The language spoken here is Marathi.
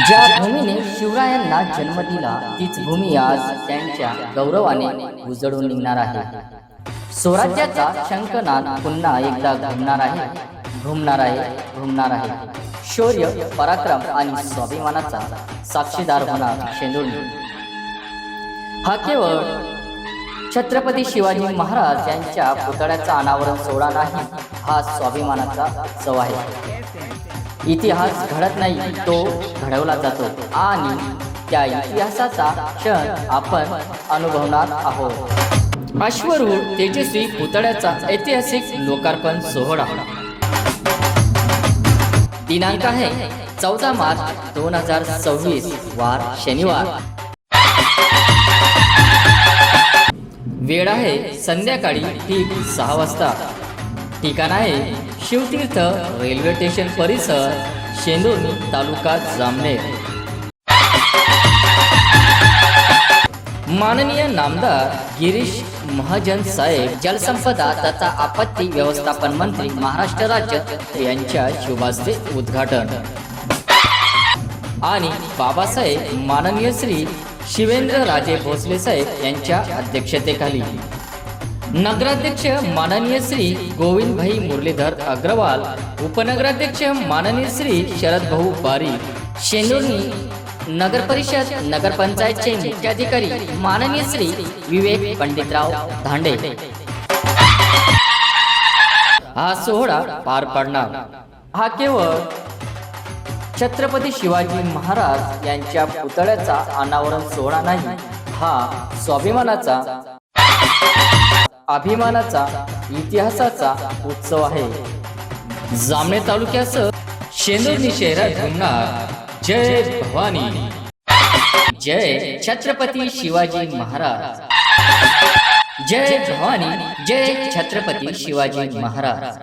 ज्या भूमीने शिवरायांना जन्म दिला तीच भूमी आज त्यांच्या गौरवाने उजळून निघणार आहे. स्वराज्याचा शंखनाद पुन्हा एकदा घुमणार आहे. शौर्य, पराक्रम आणि स्वाभिमानाचा साक्षीदार होणार शेंदुर्णी. हा केवळ छत्रपती शिवाजी महाराज यांच्या पुतळ्याचा अनावरण सोहळा नाही, हा स्वाभिमानाचा उत्सव आहे. इतिहास घडत नाही, तो घडवला जातो आणि त्या इतिहासाचा क्षण आपण अनुभवणार आहोत. अश्वरूढ तेजस्वी पुतळ्याचा ऐतिहासिक लोकार्पण सोहळा दिनांक आहे 14 मार्च 2026 वार शनिवार. वेळ आहे संध्याकाळी ठीक 6 वाजता. ठिकाण आहे शिवतीर्थ रेल्वे स्टेशन परिसर, शेंदुर्णी, तालुका जामनेर. माननीय नामदार गिरीश महाजन साहेब, जलसंपदा तथा आपत्ती व्यवस्थापन मंत्री महाराष्ट्र राज्य यांच्या शुभास्ते उद्घाटन. आणि बाबासाहेब माननीय श्री शिवेंद्र राजे भोसले साहेब यांच्या अध्यक्षतेखाली नगराध्यक्ष माननीय श्री गोविंद भाई मुरलीधर अग्रवाल, उपनगराध्यक्ष माननीय श्री शरद भाऊ बारी, शेंदुर्णी नगर परिषद नगरपंचायतचे मुख्याधिकारी माननीय श्री विवेक पंडितराव धांडे हा सोहळा पार पाडणार. हा केवळ छत्रपती शिवाजी महाराज यांच्या पुतळ्याचा अनावरण सोहळा नाही, हा स्वाभिमानाचा, अभिमानाचा, इतिहासाचा उत्सव आहे. जामनेर तालुक्यासह शेंदुर्णी शहरात घुमणार जय भवानी, जय छत्रपती शिवाजी महाराज, जय भवानी, जय छत्रपती शिवाजी महाराज.